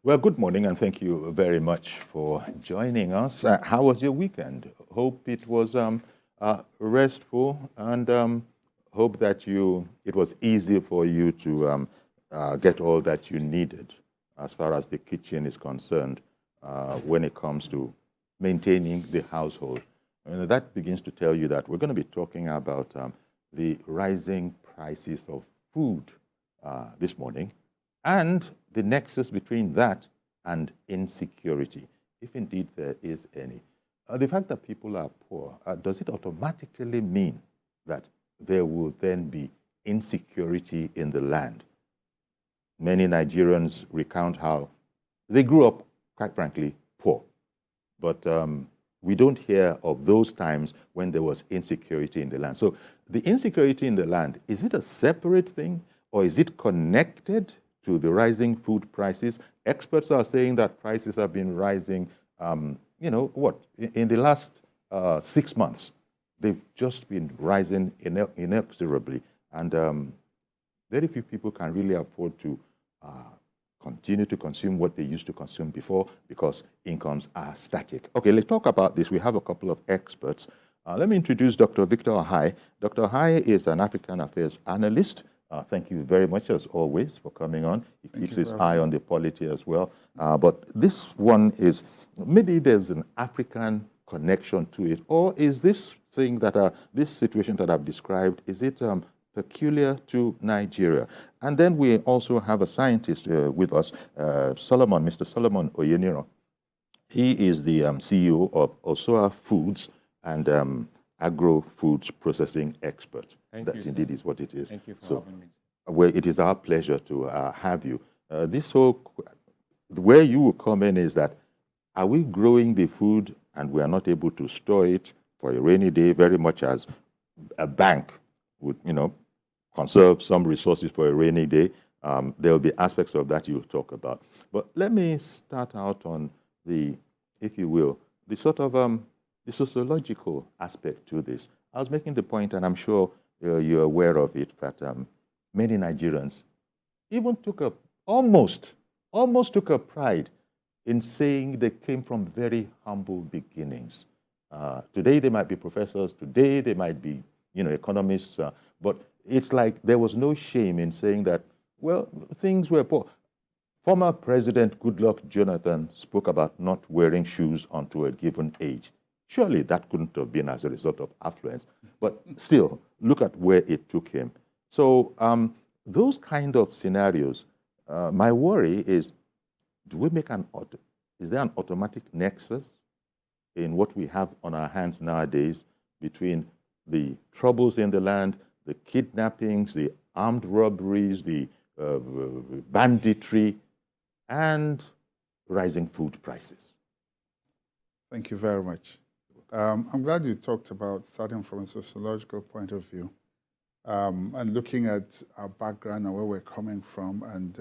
Well, good morning, and thank you very much for joining us. How was your weekend? Hope it was restful, and hope that it was easy for you to get all that you needed as far as the kitchen is concerned when it comes to maintaining the household. And that begins to tell you that we're going to be talking about the rising prices of food this morning, and the nexus between that and insecurity, if indeed there is any. The fact that people are poor, does it automatically mean that there will then be insecurity in the land? Many Nigerians recount how they grew up, quite frankly, poor. But we don't hear of those times when there was insecurity in the land. So the insecurity in the land, is it a separate thing, or is it connected to the rising food prices? Experts are saying that prices have been rising, in the last 6 months. They've just been rising inexorably. And very few people can really afford to continue to consume what they used to consume before because incomes are static. Okay, let's talk about this. We have a couple of experts. Let me introduce Dr. Victor Ahai. Dr. Ahai is an African affairs analyst. Thank you very much, as always, for coming on. He keeps his eye on the polity as well. But this one is, maybe there's an African connection to it, or is this thing that, this situation that I've described, is it peculiar to Nigeria? And then we also have a scientist with us, Mr. Solomon Oyeniro. He is the CEO of Osoa Foods and agro-foods processing expert. That indeed is what it is. Thank you for having me. Well, it is our pleasure to have you. Where you will come in is that, are we growing the food and we are not able to store it for a rainy day, very much as a bank would, conserve some resources for a rainy day? There will be aspects of that you'll talk about. But let me start out on the, if you will, the sort of the sociological aspect to this. I was making the point, and I'm sure you're aware of it, that many Nigerians even almost took a pride in saying they came from very humble beginnings. Today they might be professors, today they might be, economists, but it's like there was no shame in saying that, well, things were poor. Former President Goodluck Jonathan spoke about not wearing shoes until a given age. Surely that couldn't have been as a result of affluence, but still, look at where it took him. So those kind of scenarios, my worry is, is there an automatic nexus in what we have on our hands nowadays between the troubles in the land, the kidnappings, the armed robberies, the banditry, and rising food prices? Thank you very much. I'm glad you talked about starting from a sociological point of view and looking at our background and where we're coming from, and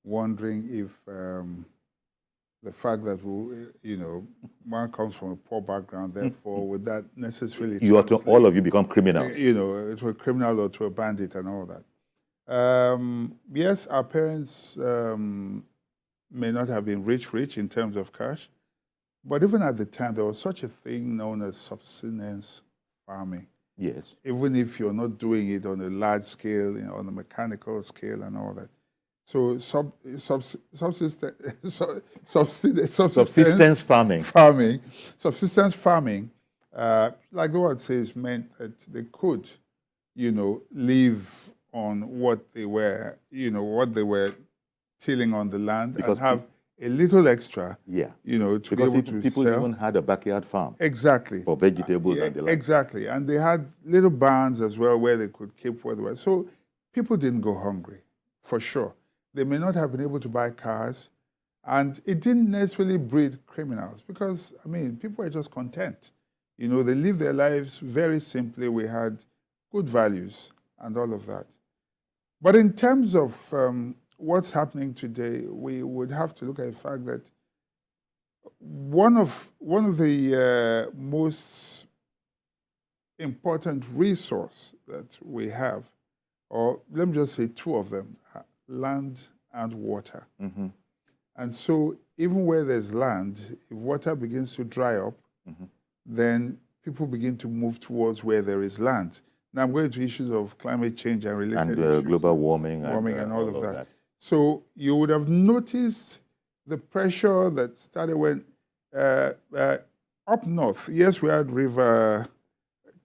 wondering if the fact that one comes from a poor background, therefore, would that necessarily all of you become criminals? To a criminal or to a bandit and all that. Yes, our parents may not have been rich in terms of cash, but even at the time, there was such a thing known as subsistence farming. Yes. Even if you're not doing it on a large scale, on a mechanical scale and all that. So subsistence farming. Subsistence farming, like the word says, meant that they could, live on what they were, tilling on the land, because, and have a little extra, to because be able to people sell. even had a backyard farm. Exactly. For vegetables and the like. Exactly. And they had little barns as well where they could keep what they were. So people didn't go hungry, for sure. They may not have been able to buy cars, and it didn't necessarily breed criminals because, people were just content. They lived their lives very simply. We had good values and all of that. But in terms of what's happening today, we would have to look at the fact that one of the most important resource that we have, or let me just say two of them, land and water. Mm-hmm. And so even where there's land, if water begins to dry up, then people begin to move towards where there is land. Now I'm going to issues of climate change and related issues. Global warming And all of that. So you would have noticed the pressure that started when up north. Yes, we had River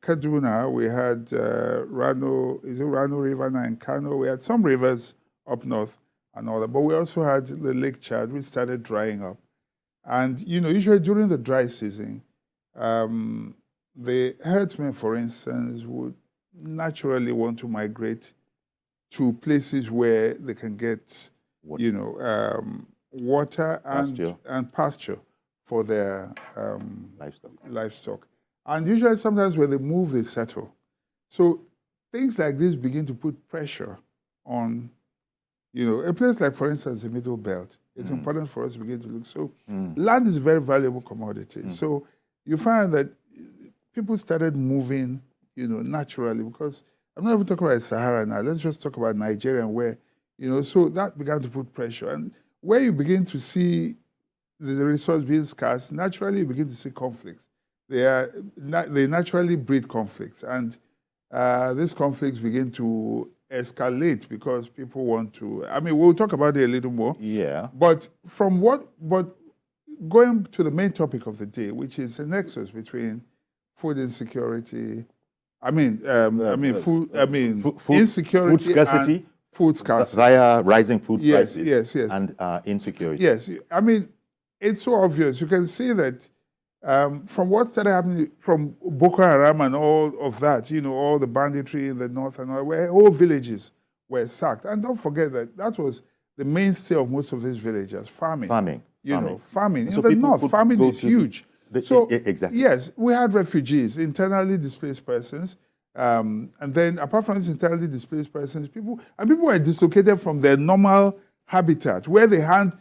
Kaduna, we had Rano River now in Kano, we had some rivers up north and all that, but we also had the Lake Chad, which started drying up. And, usually during the dry season, the herdsmen, for instance, would naturally want to migrate to places where they can get, water and pasture for their livestock. And usually sometimes when they move, they settle. So things like this begin to put pressure on, a place like, for instance, the Middle Belt. It's important for us to begin to look. So land is a very valuable commodity. So you find that people started moving, naturally, because I'm not even talking about Sahara now. Let's just talk about Nigeria, where, so that began to put pressure. And where you begin to see the resource being scarce, naturally you begin to see conflicts. They naturally breed conflicts. And these conflicts begin to escalate because people want to, we'll talk about it a little more. Yeah. But going to the main topic of the day, which is the nexus between food insecurity, food insecurity, food scarcity, and food scarcity via rising food prices, yes, and insecurity. Yes, it's so obvious. You can see that from what started happening from Boko Haram and all of that, all the banditry in the north and all, where whole villages were sacked. And don't forget that was the mainstay of most of these villages, farming. Farming. In So the north, farming is huge. Exactly. Yes, we had refugees, internally displaced persons, and then apart from these internally displaced persons, people were dislocated from their normal habitat, where they had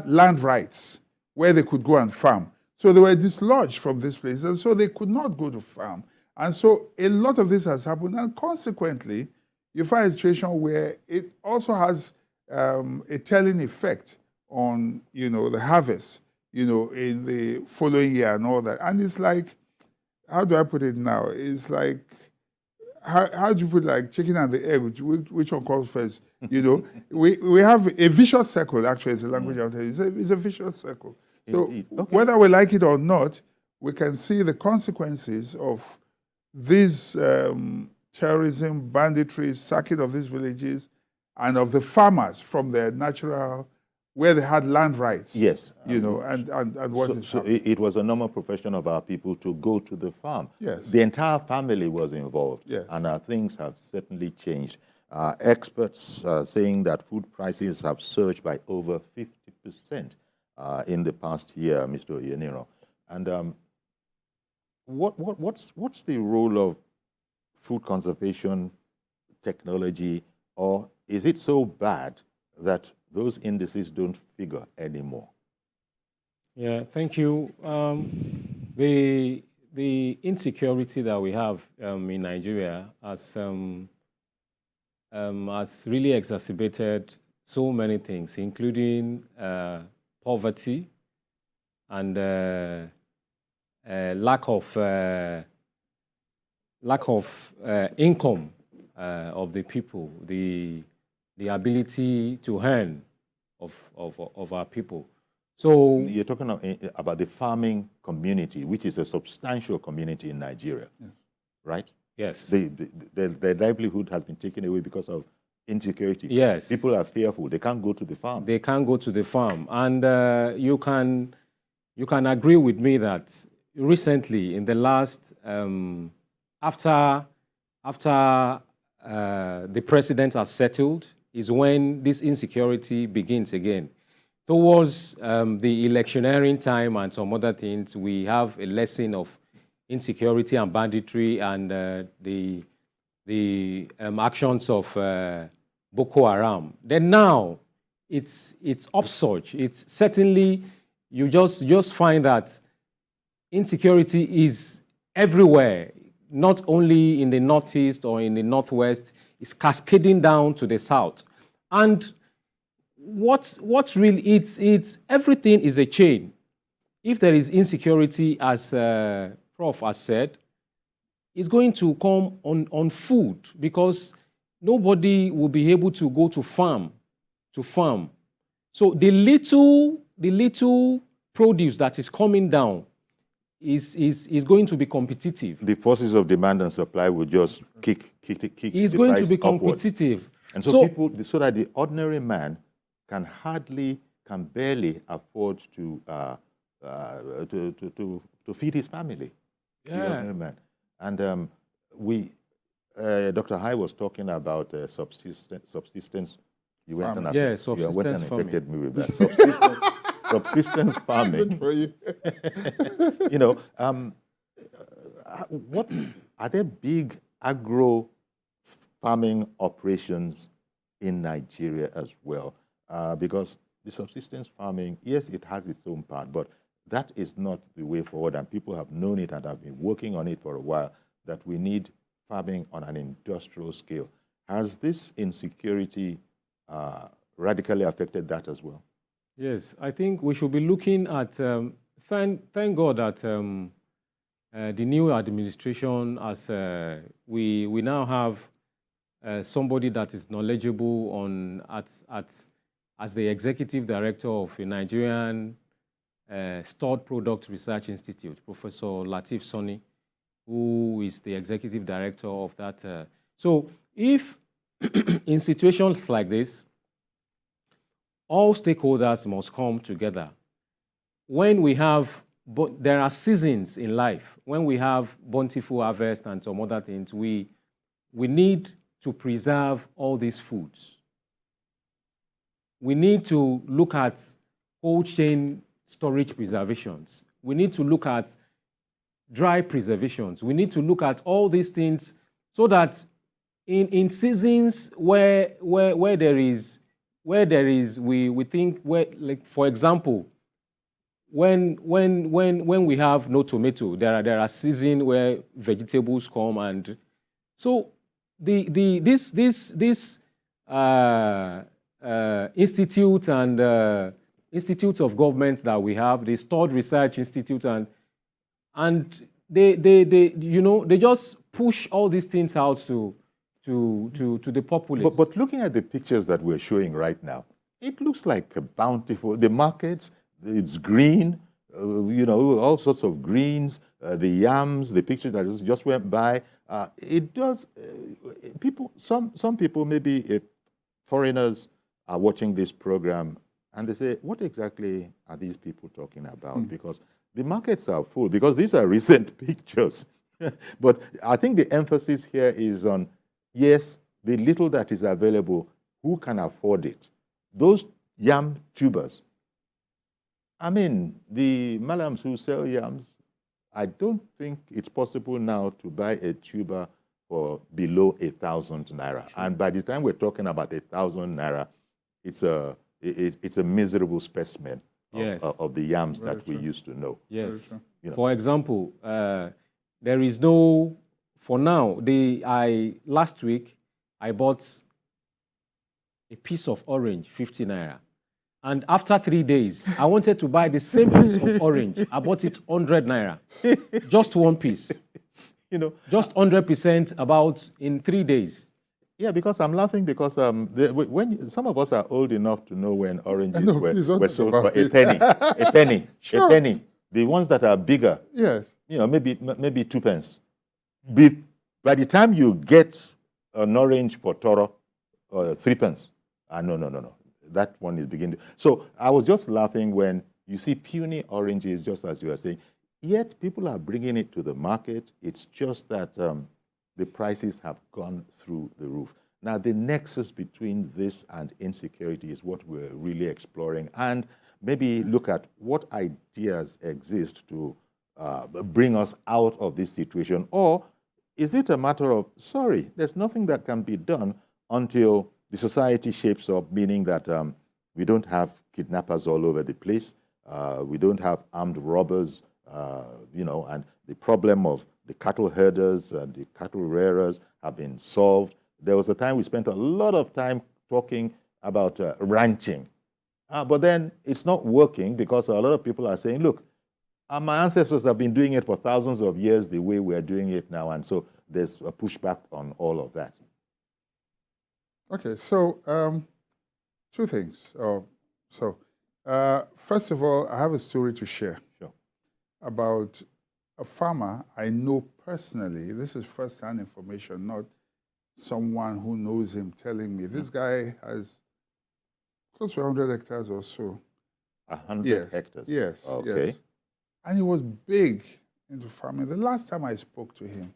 land rights, where they could go and farm. So they were dislodged from this place, and so they could not go to farm. And so a lot of this has happened, and consequently, you find a situation where it also has a telling effect on, the harvest, in the following year and all that. And it's like, how do I put it now? It's like, how do you put like chicken and the egg, which one comes first? We have a vicious circle, actually, it's a language I'm telling you. It's a vicious circle. So whether we like it or not, we can see the consequences of this terrorism, banditry, sacking of these villages, and of the farmers from their natural, where they had land rights. Yes. And what is so it was a normal profession of our people to go to the farm. Yes. The entire family was involved. Yes. And things have certainly changed. Experts are saying that food prices have surged by over 50% in the past year, Mr. Oyeniro. And what's the role of food conservation technology, or is it so bad that those indices don't figure anymore? Yeah, thank you. The insecurity that we have in Nigeria has really exacerbated so many things, including poverty and lack of income of the people, the ability to earn of our people. So you're talking about the farming community, which is a substantial community in Nigeria, yes. Right? Yes. Their livelihood has been taken away because of insecurity. Yes. People are fearful. They can't go to the farm. They can't go to the farm. And you can agree with me that recently, in the last, after the president has settled, is when this insecurity begins again. Towards the electioneering time and some other things, we have a lesson of insecurity and banditry and the actions of Boko Haram. Then now, it's upsurge. It's certainly, you just find that insecurity is everywhere, not only in the northeast or in the northwest, it's cascading down to the south. And what's really, it's everything is a chain. If there is insecurity, as Prof has said, it's going to come on food, because nobody will be able to go to farm. So the little produce that is coming down is going to be competitive. The forces of demand and supply will just kick It's the going to price be upward. competitive. And so so that the ordinary man can barely afford to feed his family. The ordinary man. And Dr. Hai was talking about subsistence. You went and subsistence farming. affected me with that. Subsistence farming. Good for you. You know, what are there big agro farming operations in Nigeria as well? Because the subsistence farming, yes, it has its own part, but that is not the way forward, and people have known it and have been working on it for a while, that we need farming on an industrial scale. Has this insecurity radically affected that as well? Yes, I think we should be looking at, thank God that the new administration, as we now have somebody that is knowledgeable on as the executive director of a Nigerian Stored Product Research Institute, Professor Lateef Soni, who is the executive director of that. So if in situations like this, all stakeholders must come together. When we have, but there are seasons in life. When we have bountiful harvest and some other things, we need to preserve all these foods. We need to look at cold chain storage preservations. We need to look at dry preservations. We need to look at all these things so that in seasons where there is, we think, like for example, when we have no tomato, there are seasons where vegetables come, and so this institute and institute of government that we have, the Stored Research Institute, and they just push all these things out to the populace. But looking at the pictures that we're showing right now, it looks like a bountiful. The markets, it's green, all sorts of greens. The yams, the picture that just went by. It does. Some people, maybe if foreigners are watching this program, and they say, what exactly are these people talking about? Because the markets are full, because these are recent pictures. But I think the emphasis here is on, yes, the little that is available, who can afford it? Those yam tubers. I mean, the malams who sell yams, I don't think it's possible now to buy a tuber for below 1,000 naira. True. And by the time we're talking about 1,000 naira, it's a miserable specimen of the yams that we used to know. Yes. For example, there is no, for now, last week, I bought a piece of orange, 50 naira. And after 3 days, I wanted to buy the same piece of orange. I bought it 100 naira. Just one piece. Just 100% about in 3 days. Yeah, because I'm laughing because when some of us are old enough to know when oranges were sold for a penny. A penny. Sure. A penny. The ones that are bigger. Yes. Maybe 2 pence. By the time you get an orange for Toro, 3 pence. No. That one is beginning. So I was just laughing when you see puny oranges, just as you are saying. Yet people are bringing it to the market. It's just that the prices have gone through the roof. Now, the nexus between this and insecurity is what we're really exploring, and maybe look at what ideas exist to bring us out of this situation. Or is it a matter of, sorry, there's nothing that can be done until the society shapes up, meaning that we don't have kidnappers all over the place, we don't have armed robbers, and the problem of the cattle herders and the cattle rearers have been solved. There was a time we spent a lot of time talking about ranching. But then it's not working because a lot of people are saying, look, my ancestors have been doing it for thousands of years the way we're doing it now. And so there's a pushback on all of that. Okay, so two things. First of all, I have a story to share about a farmer I know personally. This is first-hand information, not someone who knows him telling me. This guy has close to 100 hectares or so. 100 hectares? Yes. Okay. Yes. And he was big into farming. The last time I spoke to him,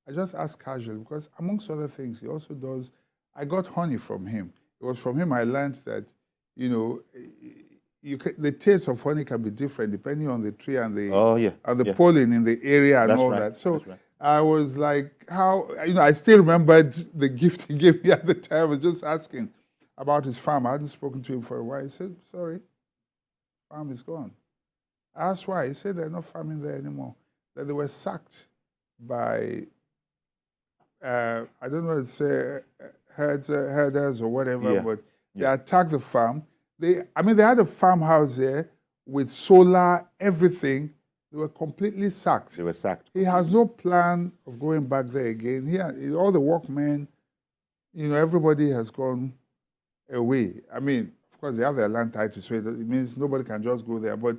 I just asked casually, because amongst other things, he also does, I got honey from him. It was from him I learned that, the taste of honey can be different depending on the tree and the pollen in the area and all that. So I was like, I still remembered the gift he gave me at the time. I was just asking about his farm. I hadn't spoken to him for a while. He said, sorry, farm is gone. I asked why. He said they're not farming there anymore. That they were sacked by, I don't know, it's herders or whatever, but they attacked the farm. They had a farmhouse there with solar, everything. They were completely sacked. They were sacked. He has no plan of going back there again. All the workmen, everybody has gone away. Of course, they have their land title, so it means nobody can just go there. But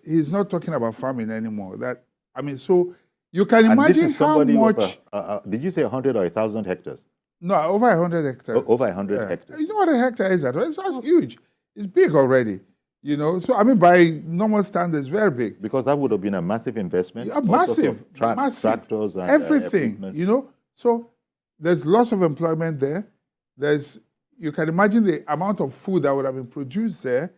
he's not talking about farming anymore. So you can imagine how much. Did you say 100 or 1,000 hectares? No, over 100 hectares. Over 100 hectares. You know what a hectare is? It's huge. It's big already. So by normal standards, very big. Because that would have been a massive investment. Massive. Tractors and everything. So there's lots of employment there. You can imagine the amount of food that would have been produced there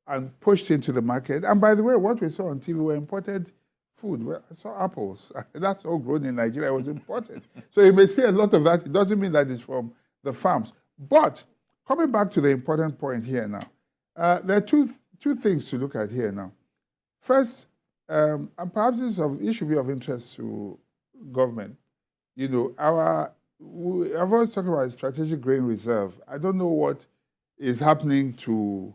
and pushed into the market. And by the way, what we saw on TV were imported food. I saw apples. That's all grown in Nigeria. It was imported. So you may see a lot of that. It doesn't mean that it's from the farms. But coming back to the important point here now, there are two things to look at here now. First, and perhaps it should be of interest to government. I've always talked about a strategic grain reserve. I don't know what is happening to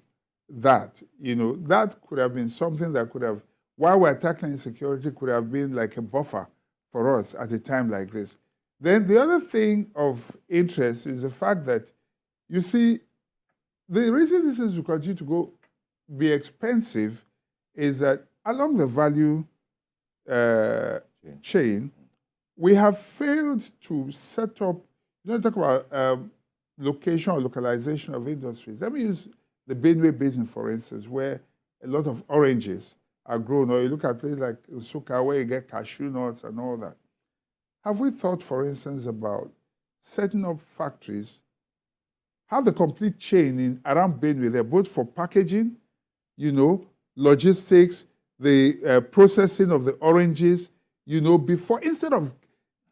that. That could have been something that could have, while we're tackling insecurity, could have been like a buffer for us at a time like this. Then the other thing of interest is the fact that, you see, the reason this is to continue to be expensive is that along the value chain, we have failed to set up, talk about location or localization of industries. Let me use the Benue Basin, for instance, where a lot of oranges are grown, or you look at places like Nsukka, where you get cashew nuts and all that. Have we thought, for instance, about setting up factories, have the complete chain around Benue there, both for packaging, logistics, the processing of the oranges, before, instead of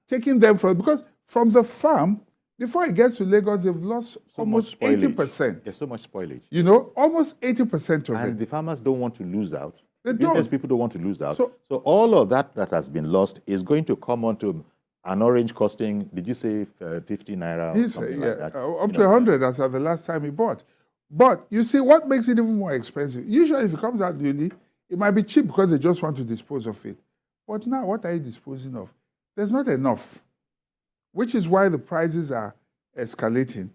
taking them because from the farm, before it gets to Lagos, they've lost almost 80%. There's so much spoilage. Almost 80% of it. And the farmers don't want to lose out. Business people don't want to lose out. So all of that has been lost is going to come onto an orange costing, did you say 50 naira or something like that? Up to 100, that's the last time he bought. But you see, what makes it even more expensive? Usually if it comes out newly, it might be cheap because they just want to dispose of it. But now, what are you disposing of? There's not enough, which is why the prices are escalating.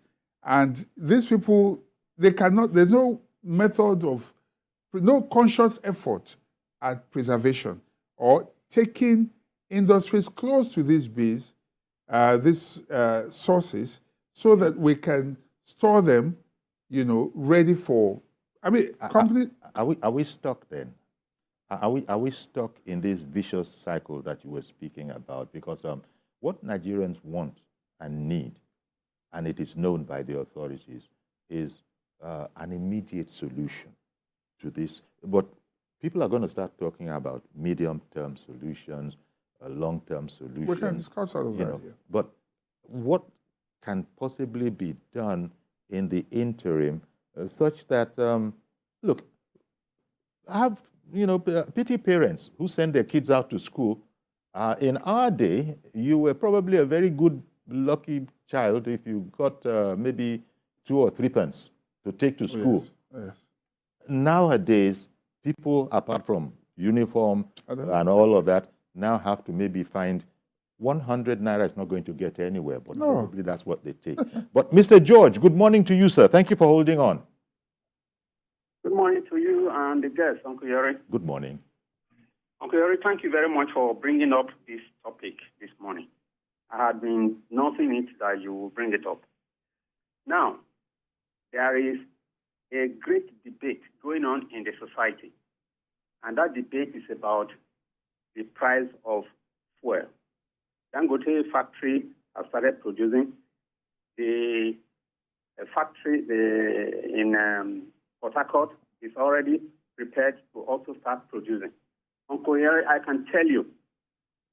And these people, there's no method of, no conscious effort at preservation or taking industries close to these bees, these sources, so that we can store them, ready for, companies. Are we stuck then? Are we stuck in this vicious cycle that you were speaking about? Because what Nigerians want and need, and it is known by the authorities, is an immediate solution to this. But people are going to start talking about medium-term solutions, long-term solutions. We can discuss all of that. Yeah. But what can possibly be done in the interim such that, look, I have, pity parents who send their kids out to school. In our day, you were probably a very good, lucky child if you got maybe 2 or 3 pence to take to school. Yes, yes. Nowadays, people, apart from uniform and all of that, now have to maybe find 100 naira is not going to get anywhere, but probably that's what they take. But Mr. George, good morning to you, sir. Thank you for holding on. Good morning to you and the guest, Uncle Yori. Good morning. Uncle Yori, thank you very much for bringing up this topic this morning. I had been noting it that you will bring it up. Now, there is a great debate going on in the society, and that debate is about the price of fuel. Dangote factory has started producing. The factory in Port Harcourt is already prepared to also start producing. Uncle Yeri, I can tell you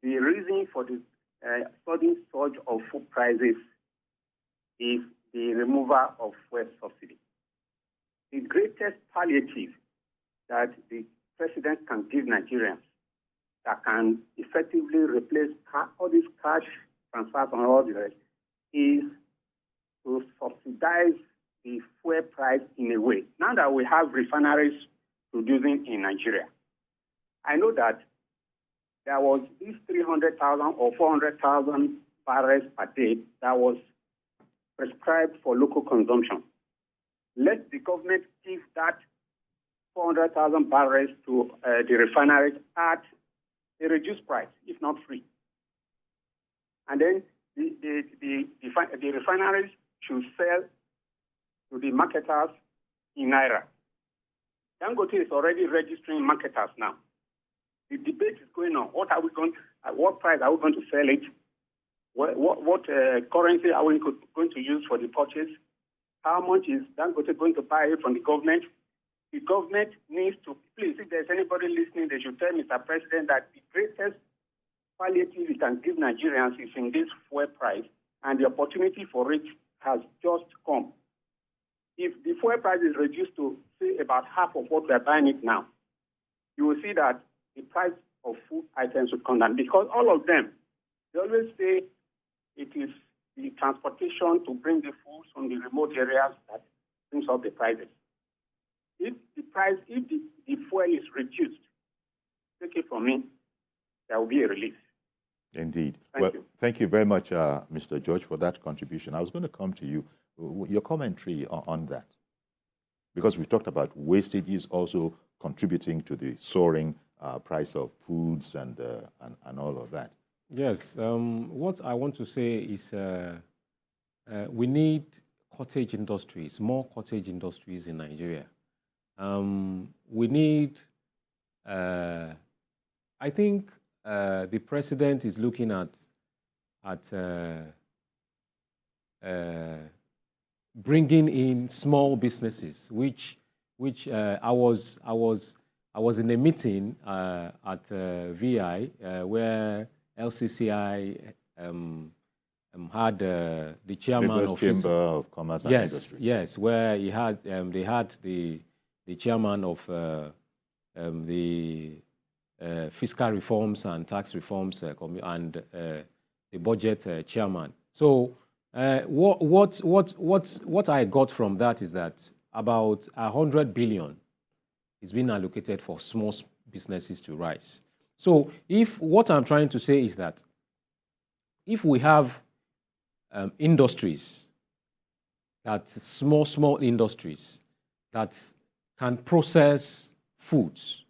the reason for the sudden surge of food prices is the removal of fuel subsidy. The greatest palliative that the president can give Nigerians that can effectively replace all these cash transfers and all the rest is to subsidize the fuel price in a way. Now that we have refineries producing in Nigeria, I know that there was this 300,000 or 400,000 barrels per day that was prescribed for local consumption. Let the government give that 400,000 barrels to the refineries at a reduced price, if not free. And then the refineries should sell to the marketers in Naira. Dangote is already registering marketers now. The debate is going on. At what price are we going to sell it? What currency are we going to use for the purchase? How much is Dangote going to buy it from the government? The government needs to, please, if there's anybody listening, they should tell Mr. President that the greatest palliative we can give Nigerians is in this fuel price, and the opportunity for it has just come. If the fuel price is reduced to, say, about half of what we are buying it now, you will see that the price of food items will come down, because all of them, they always say it is the transportation to bring the food from the remote areas that brings up the prices. If the fuel is reduced, take it from me, there will be a relief. Indeed. Thank you. Thank you very much, Mr. George, for that contribution. I was going to come to you, your commentary on that, because we've talked about wastages also contributing to the soaring price of foods and all of that. Yes. What I want to say is we need cottage industries, more cottage industries in Nigeria. We need, I think the president is looking at bringing in small businesses, which I was in a meeting at VI where LCCI had the chairman of Chamber of Commerce and Industry. Yes, where he had they had the chairman of the fiscal reforms and tax reforms and the budget chairman. So what I got from that is that about 100 billion is being allocated for small businesses to rise. So what I'm trying to say is that if we have industries, that small industries that can process foods,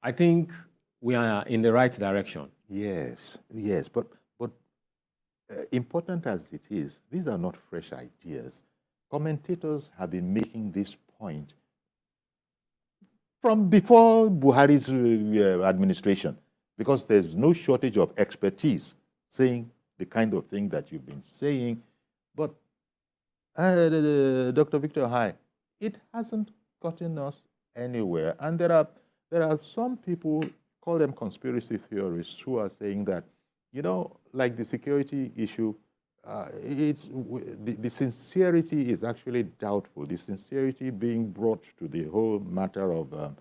I think we are in the right direction. Yes, but important as it is, these are not fresh ideas. Commentators have been making this point from before Buhari's administration, because there's no shortage of expertise saying the kind of thing that you've been saying. But Dr. Victor Hai, it hasn't gotten us anywhere. And there are some people, call them conspiracy theorists, who are saying that, like the security issue, the sincerity is actually doubtful. The sincerity being brought to the whole matter of,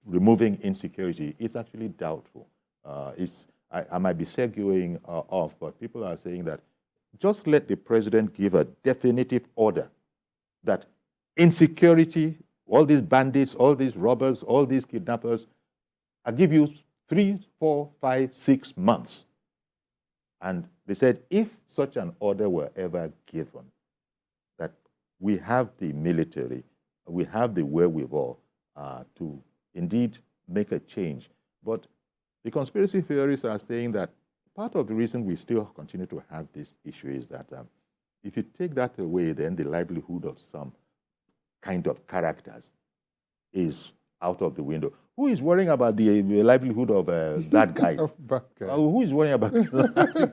removing insecurity is actually doubtful. I might be segueing off, but people are saying that just let the president give a definitive order that insecurity, all these bandits, all these robbers, all these kidnappers, I give you 3, 4, 5, 6 months. And they said, if such an order were ever given, that we have the military, we have the wherewithal to indeed make a change. But the conspiracy theorists are saying that part of the reason we still continue to have this issue is that if you take that away, then the livelihood of some kind of characters is out of the window. Who is worrying about the livelihood of bad guys? Bad guys. Who is worrying about the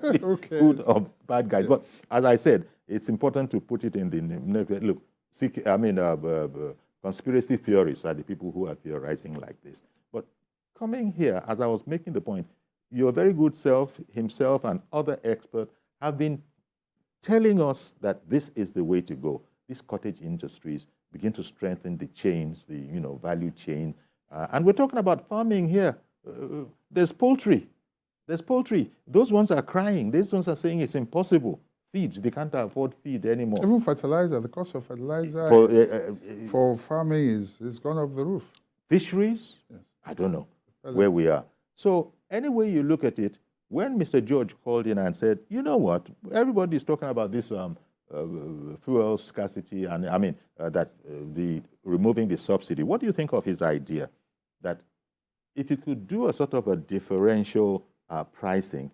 livelihood of bad guys? But as I said, it's important to put it in the look. Conspiracy theorists are the people who are theorizing like this. But coming here, as I was making the point, your very good self, himself, and other experts have been telling us that this is the way to go. These cottage industries begin to strengthen the chains, the value chain. And we're talking about farming here. There's poultry. There's poultry. Those ones are crying. These ones are saying it's impossible. Feed, they can't afford feed anymore. Even fertilizer, the cost of fertilizer for farming is gone up the roof. Fisheries, yes. I don't know where we are. So any way you look at it, when Mr. George called in and said, you know what, everybody's talking about this fuel scarcity and the removing the subsidy. What do you think of his idea that if you could do a sort of a differential pricing,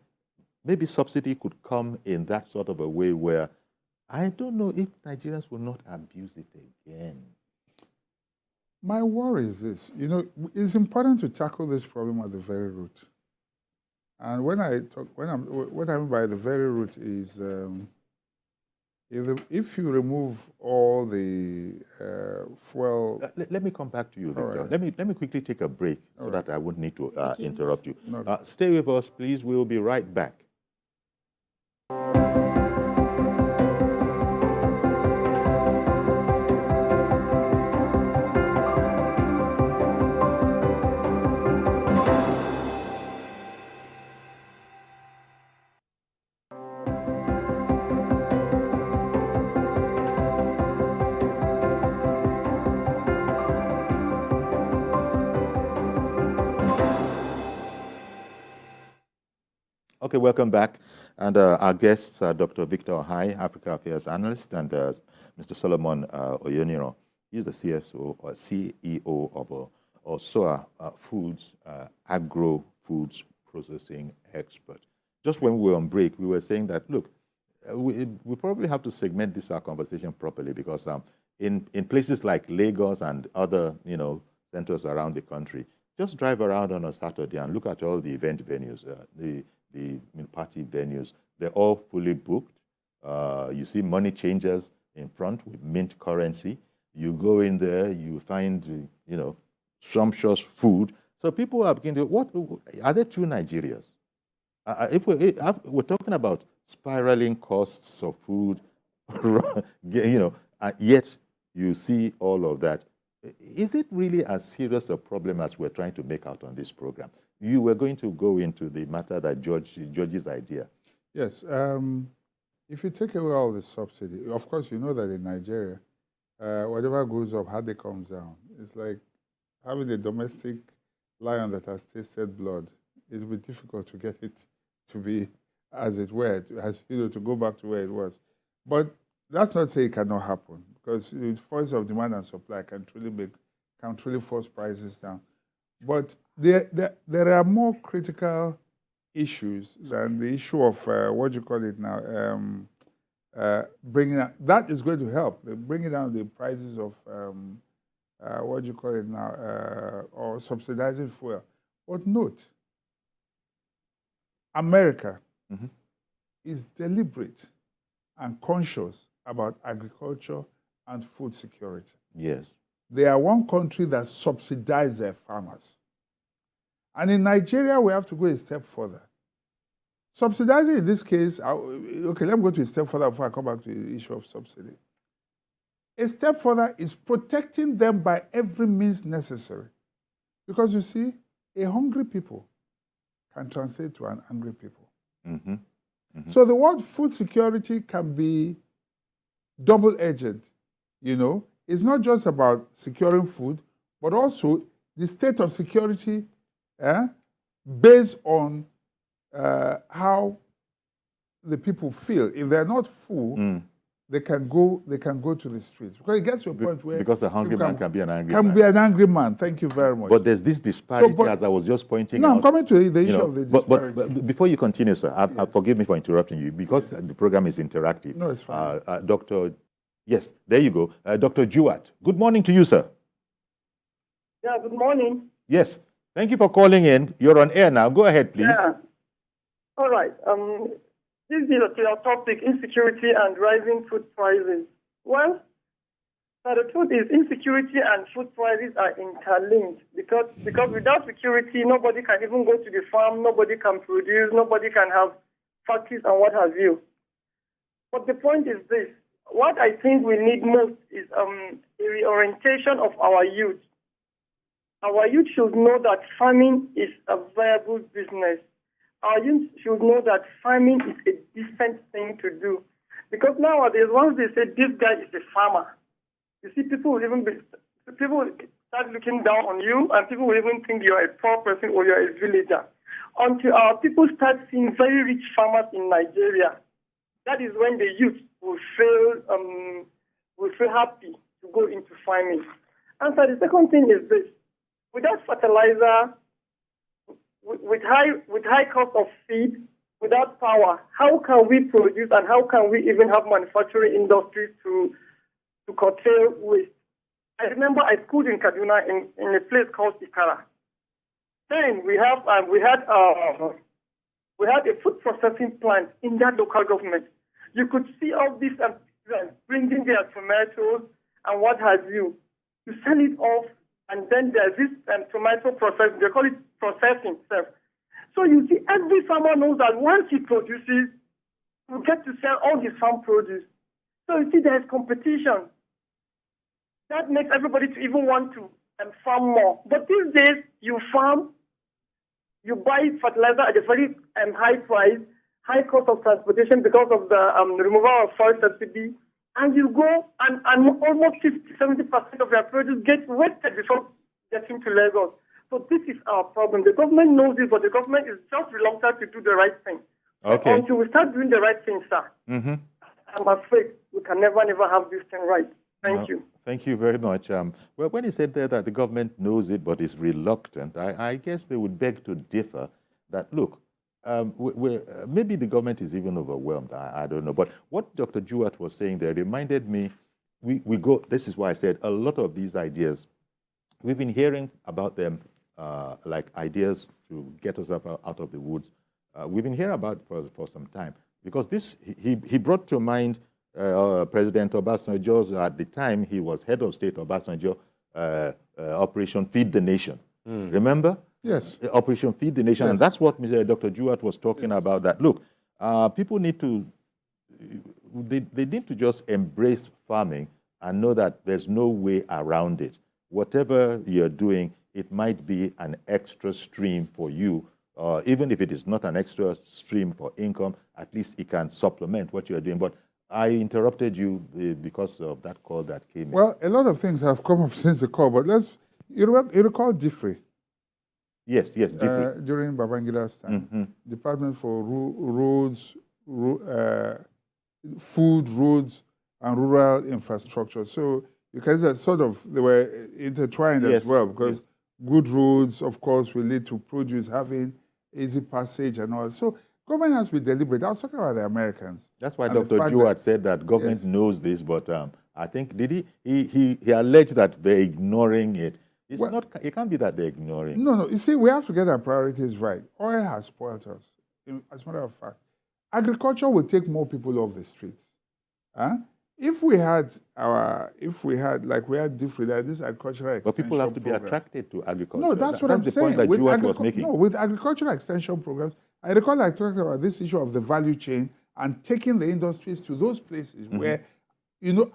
maybe subsidy could come in that sort of a way where I don't know if Nigerians will not abuse it again. My worry is this, it's important to tackle this problem at the very root. And what I mean by the very root is if you remove all the fuel... Let me come back to you, Victor. Right. Let me quickly take a break so that I wouldn't need to interrupt you. Stay with us, please. We'll be right back. Okay, welcome back. And our guests are Dr. Victor Ohai, Africa Affairs Analyst, and Mr. Solomon Oyoniro. He's the CSO or CEO of Osoa Foods, agro-foods processing expert. Just when we were on break, we were saying that, look, we probably have to segment this conversation properly because in places like Lagos and other centers around the country, just drive around on a Saturday and look at all the event venues, the party venues. They're all fully booked. You see money changers in front with mint currency. You go in there, you find sumptuous food. So people are beginning to, what are there two Nigerias? If we're talking about spiraling costs of food, yet you see all of that. Is it really as serious a problem as we're trying to make out on this program? You were going to go into the matter that George's idea. Yes. If you take away all the subsidy, of course, you know that in Nigeria, whatever goes up hardly comes down. It's like having a domestic lion that has tasted blood. It will be difficult to get it to be as it were, to go back to where it was. But that's not to say it cannot happen, because the force of demand and supply can truly force prices down. But there are more critical issues than the issue of what you call it now, bringing out, that is going to help, bringing down the prices of what you call it now, or subsidizing fuel. But note, America is deliberate and conscious about agriculture and food security. Yes. They are one country that subsidizes their farmers. And in Nigeria, we have to go a step further. Subsidizing in this case, okay, let me go to a step further before I come back to the issue of subsidy. A step further is protecting them by every means necessary. Because you see, a hungry people can translate to an angry people. So the word food security can be double-edged, you know. It's not just about securing food, but also the state of security based on how the people feel. If they're not full, they can go to the streets. Because it gets to a point where because a hungry man can be an angry can man. be an angry man. Thank you very much. But there's this disparity, as I was just pointing out. No, I'm coming to the issue you know, of the disparity. but before you continue, sir, forgive me for interrupting you, because the program is interactive. No, it's fine. Yes, there you go. Dr. Jewett, good morning to you, sir. Yeah, good morning. Yes, thank you for calling in. You're on air now. Go ahead, please. Yeah. All right. This is your topic, insecurity and rising food prices. Well, the truth is insecurity and food prices are interlinked because without security, nobody can even go to the farm, nobody can produce, nobody can have factories and what have you. But the point is this. What I think we need most is a reorientation of our youth. Our youth should know that farming is a viable business. Our youth should know that farming is a decent thing to do. Because nowadays, once they say this guy is a farmer, you see people start looking down on you, and people will even think you're a poor person or you're a villager. Until our people start seeing very rich farmers in Nigeria, that is when the youth will feel happy to go into farming. And so the second thing is this. Without fertilizer, with high cost of feed, without power, how can we produce and how can we even have manufacturing industries to curtail waste? I remember I schooled in Kaduna in a place called Ikara. Then we had a food processing plant in that local government. You could see all these bringing their tomatoes and what have you to sell it off. And then there's this tomato processing, they call it processing. So you see, every farmer knows that once he produces, he get to sell all his farm produce. So you see, there's competition. That makes everybody to even want to farm more. But these days, you farm, you buy fertilizer at a very high price, high cost of transportation because of the removal of soil subsidy, and you go and almost 50-70% of your produce gets wasted before getting to Lagos. So this is our problem. The government knows this, but the government is just reluctant to do the right thing. Okay. Until we start doing the right thing, sir, I'm afraid we can never have this thing right. Thank you. Thank you very much. Well, when you said there that the government knows it but is reluctant, I guess they would beg to differ that, look, maybe the government is even overwhelmed. I don't know. But what Dr. Jewett was saying there reminded me, this is why I said a lot of these ideas, we've been hearing about them like ideas to get us out of the woods. We've been hearing about for some time. Because he brought to mind President Obasanjo, at the time he was head of state, Obasanjo, Operation Feed the Nation. Remember? Yes. Operation Feed the Nation. Yes. And that's what Dr. Jewett was talking about, that, look, people need to, they need to just embrace farming and know that there's no way around it. Whatever you're doing, it might be an extra stream for you. Even if it is not an extra stream for income, at least it can supplement what you're doing. But I interrupted you because of that call that came in. Well, a lot of things have come up since the call, but you recall DIFRI? Yes, DIFRI. During Babangida's time. Department for Roads, Food, Roads, and Rural Infrastructure. So you can say sort of they were intertwined as well, because good roads, of course, will lead to produce having easy passage and all. So government has to be deliberate. I was talking about the Americans. That's why Dr. Jewett said that government knows this, but I think, did he alleged that they're ignoring it. It's not. It can't be that they're ignoring. No. You see, we have to get our priorities right. Oil has spoiled us. As a matter of fact, agriculture will take more people off the streets. If we had like we had different this agricultural extension but people have to be program. attracted to agriculture. No, that's what I'm saying. That's the point that Jewett was making. No, with agricultural extension programs, I recall I talked about this issue of the value chain and taking the industries to those places where,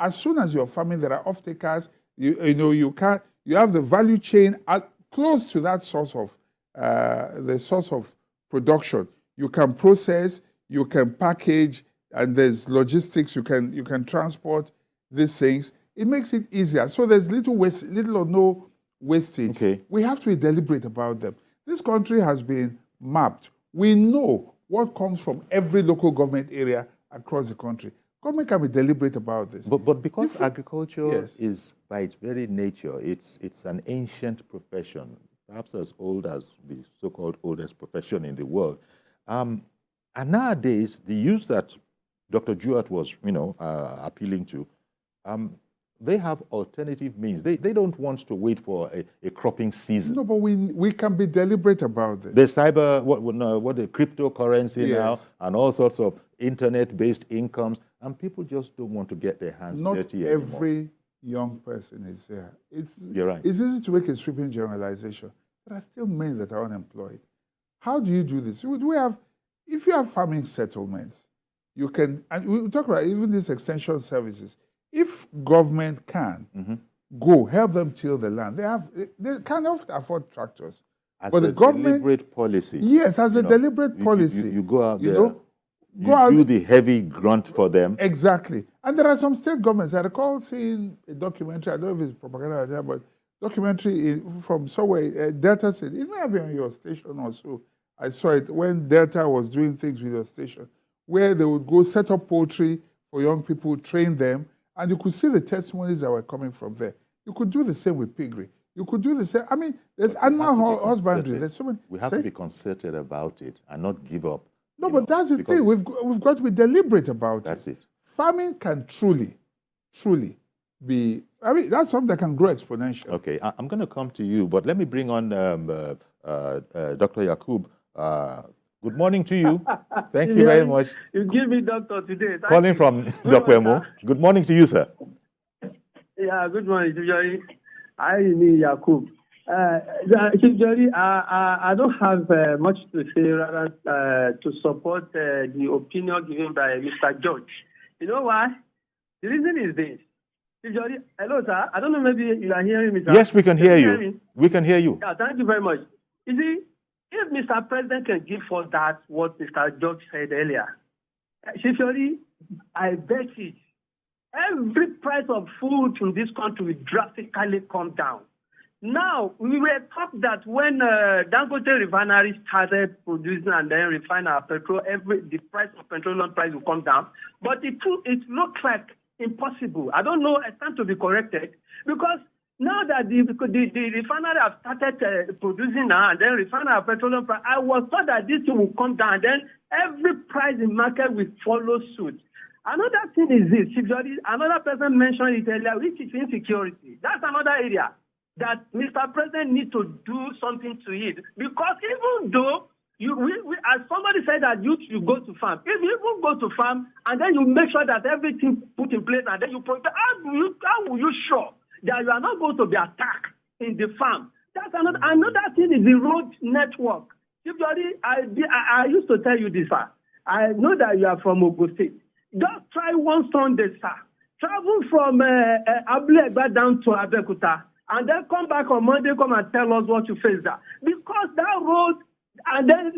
as soon as you're farming, there are off-takers. You have the value chain close to that source of the source of production. You can process, you can package, and there's logistics, you can transport these things. It makes it easier. So there's little or no wastage. Okay. We have to be deliberate about them. This country has been mapped. We know what comes from every local government area across the country. Government can be deliberate about this. But because agriculture Yes. is, by its very nature, it's an ancient profession, perhaps as old as the so-called oldest profession in the world. And nowadays, the use that Dr. Jewett was, appealing to, they have alternative means. They don't want to wait for a cropping season. No, but we can be deliberate about this. The cyber, what the cryptocurrency Yes. now, and all sorts of internet-based incomes, and people just don't want to get their hands Not dirty anymore. every young person is there. You're right. It's easy to make a sweeping generalization. There are still men that are unemployed. How do you do this? If you have farming settlements, you can, and we talk about even these extension services. If government can go help them till the land, they cannot afford tractors. As but a the government, deliberate policy. yes, as a deliberate policy, You go out you there, know, you do the heavy grunt for them. Exactly. And there are some state governments. I recall seeing a documentary, I don't know if it's propaganda, but documentary from somewhere, Delta State. It may have been on your station or so. I saw it when Delta was doing things with your station, where they would go set up poultry for young people, train them, and you could see the testimonies that were coming from there. You could do the same with piggery. You could do the same. I mean, there's animal husbandry. There's so many. We have to be concerted about it and not give up. No, but that's the thing. We've got to be deliberate about it. That's it. Farming can truly be, I mean, that's something that can grow exponentially. Okay, I'm going to come to you, but let me bring on Dr. Yakub. Good morning to you. Thank you very much. You give me doctor today. Thank Calling you. from Good Dr. morning, Emo. Good morning to you, sir. Yeah, good morning, Chief. I am Yakub. Chief Jerry, I don't have much to say rather to support the opinion given by Mr. George. You know why? The reason is this. Chief Jerry, hello, sir. I don't know, maybe you are hearing me, sir. Yes, we can hear you. you. We can hear you. Yeah, thank you very much. You see, if Mr. President can give for that what Mr. George said earlier, Chief Jerry, I bet it. Every price of food in this country will drastically come down. Now, we were taught that when Dangote refinery started producing and then refine our petrol, the price of petroleum price will come down. But it looks like impossible. I don't know, I stand to be corrected, because now that the refinery have started producing now and then refine our petroleum price, I was taught that this thing will come down, and then every price in market will follow suit. Another thing is this, another person mentioned it earlier, which is insecurity. That's another area that Mr. President needs to do something to it. Because even though, as somebody said that you go to farm, if you even go to farm and then you make sure that everything put in place and then you protect, how will you sure that you are not going to be attacked in the farm? That's another thing is the road network. I used to tell you this, sir. I know that you are from Ogun State. Just try one Sunday, sir. Travel from Abulegba down to Abeokuta, and then come back on Monday, come and tell us what you face there. Because that road, and then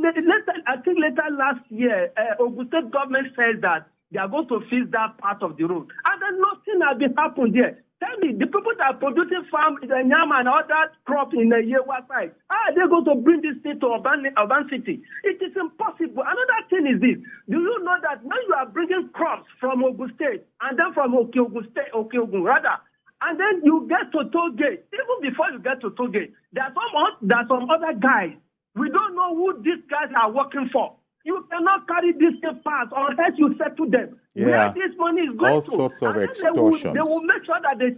I think later last year, Ogun State government said that they are going to fix that part of the road. And then nothing has been happened there. Tell me, the people that are producing farm, the yam and all that crop in the Yewa side, how are they going to bring this thing to urban city? It is impossible. Another thing is this. Do you know that when you are bringing crops from Ogun State and then from Okeogun rather, and then you get to toll gate, even before you get to toll gate, there are some other guys. We don't know who these guys are working for. You cannot carry this pass unless you settle them. Yeah. Where this money is going All to. sorts of and extortions. They will make sure that they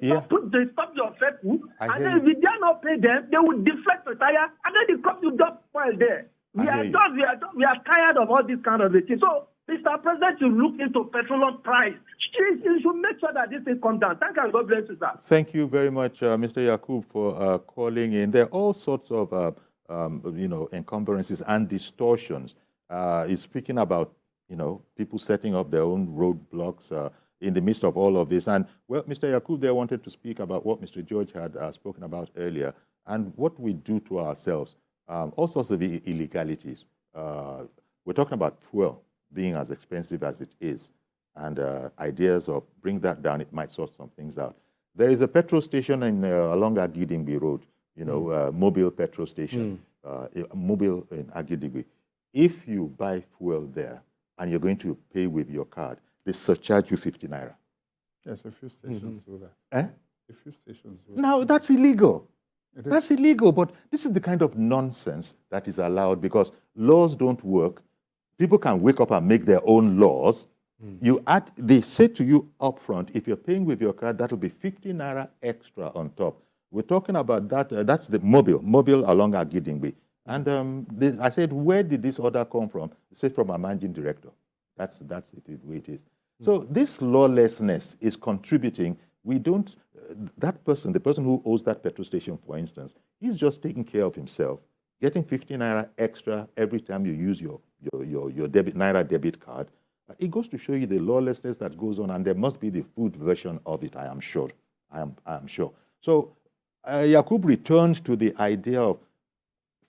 stop your people. I And hear then if you. you dare not pay them, they will deflect the tire, and then the crop will just spoil there. We I are hear tired of all this kind of thing. So, Mr. President, you look into petroleum price. You should make sure that this thing comes down. Thank you, and God bless you, sir. Thank you very much, Mr. Yakub, for calling in. There are all sorts of encumbrances and distortions. He's speaking about, people setting up their own roadblocks in the midst of all of this. And, well, Mr. Yakub there wanted to speak about what Mr. George had spoken about earlier and what we do to ourselves, all sorts of illegalities. We're talking about fuel. being as expensive as it is, and ideas of bring that down, it might sort some things out. There is a petrol station in along Agidingbi Road, mobile petrol station, mobile in Agidingbi. If you buy fuel there and you're going to pay with your card, they surcharge you 50 naira. Yes, a few stations do that. Eh? A few stations do that. Now, that's illegal. That's illegal, but this is the kind of nonsense that is allowed because laws don't work. People can wake up and make their own laws. They say to you up front, if you're paying with your card, that'll be 50 naira extra on top. We're talking about that. That's the mobile along Agidingbi. And I said, where did this order come from? They said from a managing director. That's it, the way it is. So this lawlessness is contributing. We don't, that person, the person who owns that petrol station, for instance, he's just taking care of himself, getting 50 naira extra every time you use your Naira debit card. It goes to show you the lawlessness that goes on, and there must be the food version of it, I am sure. I am sure. So Yakub returned to the idea of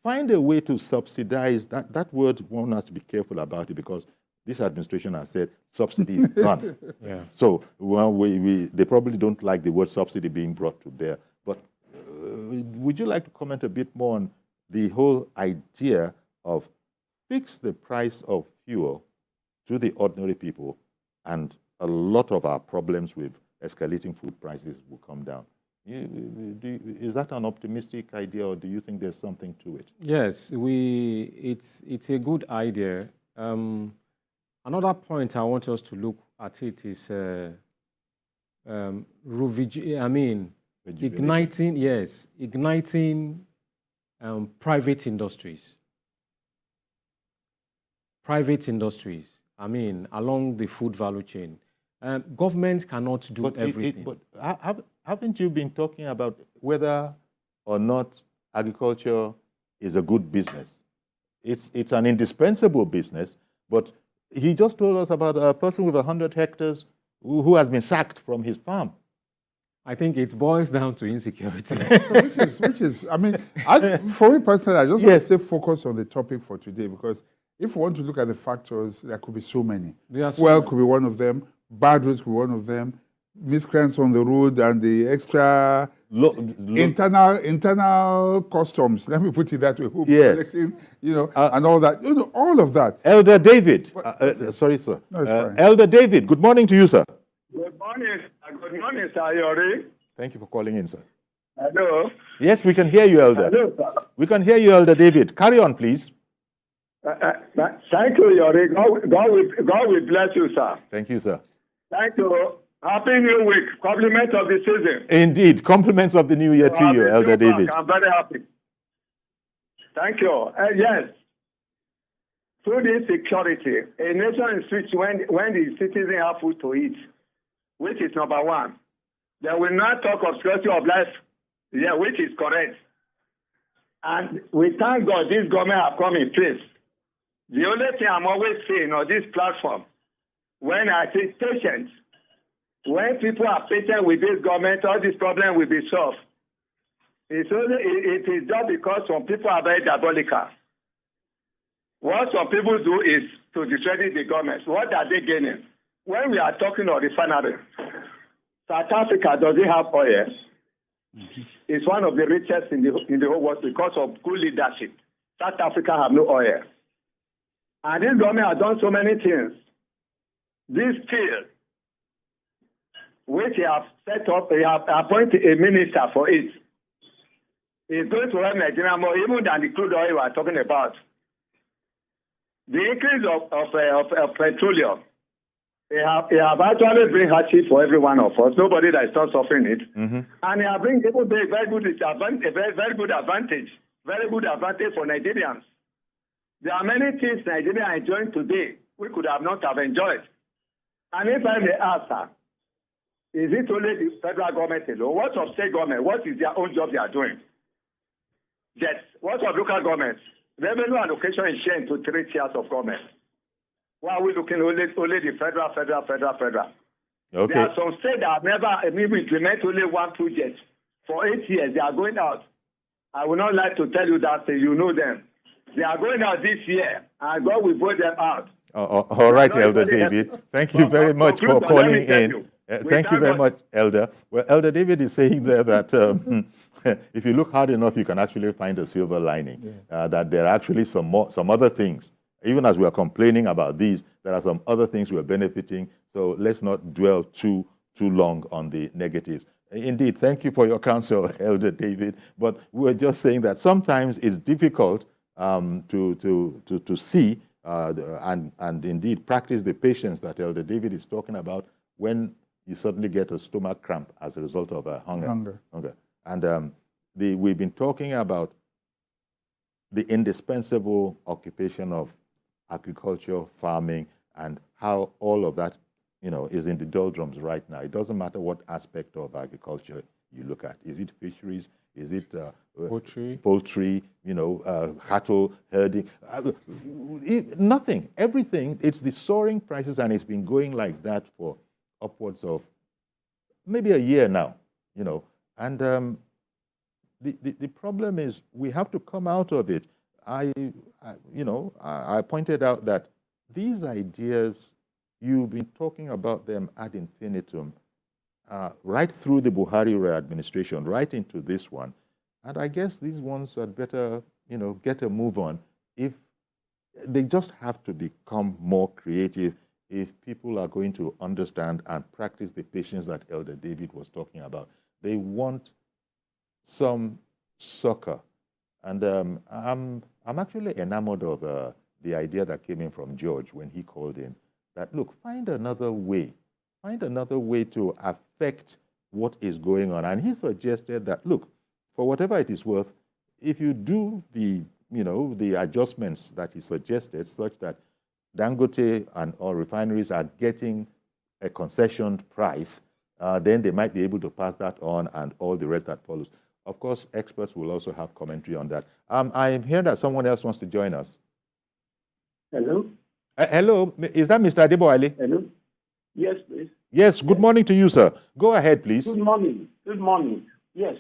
find a way to subsidize. That word, one has to be careful about it because this administration has said subsidy is gone. Yeah. So they probably don't like the word subsidy being brought to bear. But would you like to comment a bit more on the whole idea of fix the price of fuel to the ordinary people, and a lot of our problems with escalating food prices will come down? Is that an optimistic idea, or do you think there's something to it? Yes, it's a good idea. Another point I want us to look at it is igniting private industries. Private industries, along the food value chain. Government cannot do everything. But haven't you been talking about whether or not agriculture is a good business? It's an indispensable business, but he just told us about a person with 100 hectares who has been sacked from his farm. I think it boils down to insecurity. For me personally, I just want to stay focused on the topic for today, because if we want to look at the factors, there could be so many. Fuel could be one of them, bad roads could be one of them, miscreants on the road, and the extra internal customs, let me put it that way, collecting, and all that, all of that. Elder David, sorry, sir. No, it's fine. Elder David, good morning to you, sir. Good morning, sir. Yori. Thank you for calling in, sir. Hello. Yes, we can hear you, Elder. Hello, sir. We can hear you, Elder David. Carry on, please. Thank you, Yori. God will bless you, sir. Thank you, sir. Thank you. Happy New Week. Compliment of the season. Indeed. Compliments of the new year to you, Elder David. I'm very happy. Thank you. Yes. Food insecurity. A nation is rich when the citizens have food to eat, which is number one. They will not talk of scarcity of life, which is correct. And we thank God this government have come in place. The only thing I'm always saying on this platform, when I say patient, when people are patient with this government, all this problem will be solved. It is just because some people are very diabolical. What some people do is to discredit the government. What are they gaining? When we are talking of refinery, South Africa doesn't have oil. It's one of the richest in the whole world because of good leadership. South Africa have no oil. And this government has done so many things. This field, which they have set up, they have appointed a minister for it, is going to help Nigeria more, even than the crude oil we are talking about. The increase of petroleum, they have actually bring hardship for every one of us. Nobody that is not suffering it. And they have bring people a very good advantage for Nigerians. There are many things Nigeria are enjoying today we could have not have enjoyed. And if I may ask, sir, is it only the federal government alone? What of state government? What is their own job they are doing? Yes. What of local governments? Revenue allocation is shared into 3 tiers of government. Why are we looking only the federal? Okay. There are some states that have never even implement only one project. For 8 years, they are going out. I would not like to tell you that, you know them. They are going out this year, and God will vote them out. All right, Elder David. Thank you very much for calling in. Thank you very much, Elder. Well, Elder David is saying there that if you look hard enough, you can actually find a silver lining. That there are actually some other things. Even as we are complaining about these, there are some other things we are benefiting. So let's not dwell too long on the negatives. Indeed, thank you for your counsel, Elder David. But we're just saying that sometimes it's difficult to see and indeed practice the patience that Elder David is talking about when you suddenly get a stomach cramp as a result of hunger. And we've been talking about the indispensable occupation of agriculture, farming, and how all of that, is in the doldrums right now. It doesn't matter what aspect of agriculture you look at. Is it fisheries? Is it poultry? Cattle herding? Nothing. Everything. It's the soaring prices, and it's been going like that for upwards of maybe a year now. And the problem is we have to come out of it. I pointed out that these ideas, you've been talking about them ad infinitum, right through the Buhari administration, right into this one. And I guess these ones had better, get a move on. If they just have to become more creative if people are going to understand and practice the patience that Elder David was talking about. They want some succor. And I'm actually enamored of the idea that came in from George when he called in, that, look, find another way to affect what is going on. And he suggested that, look, for whatever it is worth, if you do the adjustments that he suggested, such that Dangote and all refineries are getting a concessioned price, then they might be able to pass that on and all the rest that follows. Of course, experts will also have commentary on that. I am hearing that someone else wants to join us. Hello? Hello, is that Mr. Adeboale? Hello? Yes, please. Yes, good morning to you, sir. Go ahead, please. Good morning. Good morning. Yes.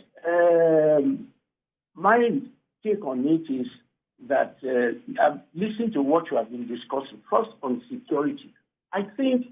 My take on it is that I've listened to what you have been discussing. First, on security. I think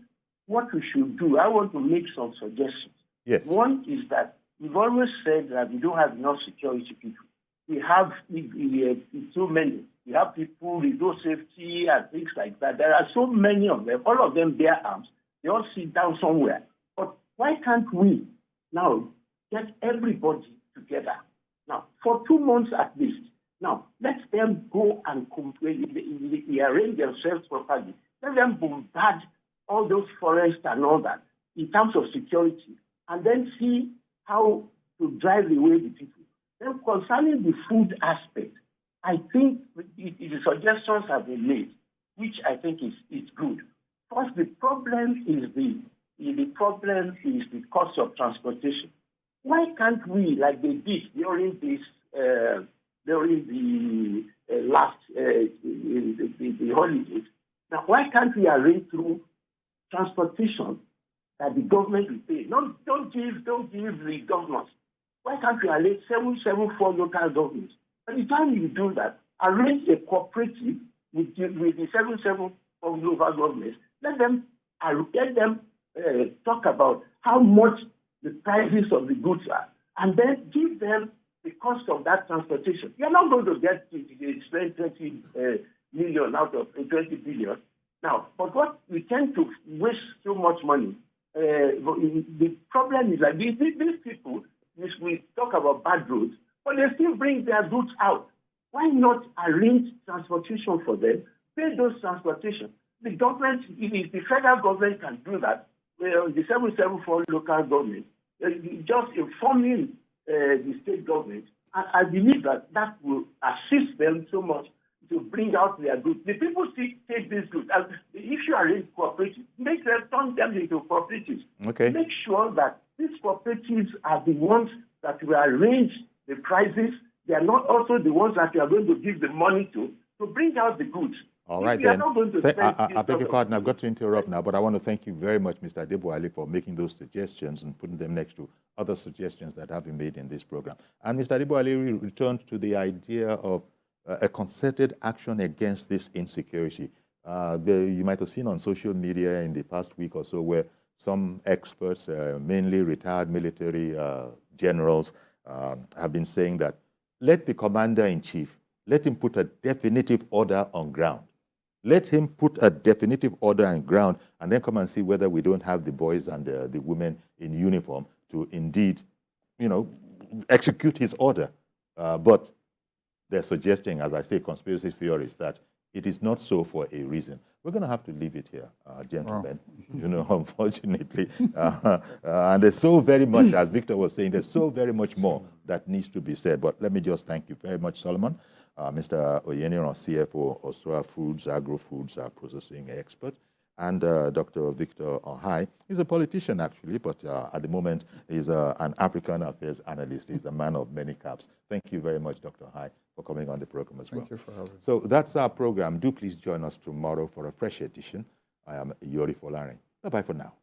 what we should do, I want to make some suggestions. Yes. One is that we've always said that we don't have enough security people. We have too many. We have people with no safety and things like that. There are so many of them. All of them bear arms. They all sit down somewhere. But why can't we now get everybody together? Now, for 2 months at least. Now, let them go and arrange themselves properly. Let them bombard all those forests and all that in terms of security, and then see how to drive away the people. Then concerning the food aspect, I think the suggestions have been made, which I think is good. First, the problem is the cost of transportation. Why can't we, like they did during the last the holidays? Now, why can't we arrange through transportation that the government will pay? Don't give the government. Why can't we arrange 774 local governments? By the time you do that, arrange a cooperative with the 774 local governments. Let them talk about how much the prices of the goods are, and then give them the cost of that transportation. You're not going to get spend 20 million out of 20 billion. Now, but what we tend to waste so much money. The problem is that these people, we talk about bad roads, but they still bring their goods out. Why not arrange transportation for them? Pay those transportation. The government, if the federal government can do that, the 774 local government, just informing the state government, I believe that will assist them so much to bring out their goods. The people still take these goods. If you arrange cooperatives, make them turn them into cooperatives. Okay. Make sure that these cooperatives are the ones that will arrange the prices. They are not also the ones that you are going to give the money to bring out the goods. All right, then. I beg your pardon, I've got to interrupt now, but I want to thank you very much, Mr. Adeboale, for making those suggestions and putting them next to other suggestions that have been made in this program. And Mr. Adeboale returned to the idea of a concerted action against this insecurity. You might have seen on social media in the past week or so where some experts, mainly retired military generals, have been saying that let the commander-in-chief, let him put a definitive order on ground. Let him put a definitive order on ground and then come and see whether we don't have the boys and the women in uniform to indeed, execute his order. But they're suggesting, as I say, conspiracy theories, that it is not so for a reason. We're going to have to leave it here, gentlemen, unfortunately. And there's so very much, as Victor was saying, there's so very much more that needs to be said. But let me just thank you very much, Solomon. Mr. Oyeniran, CFO, Ostra Foods, Agro-Foods processing expert, and Dr. Victor Ohai. He's a politician, actually, but at the moment he's an African affairs analyst. He's a man of many caps. Thank you very much, Dr. Ohai, for coming on the program as well. Thank you for having me. So that's our program. Do please join us tomorrow for a fresh edition. I am Yori Folari. Bye-bye for now.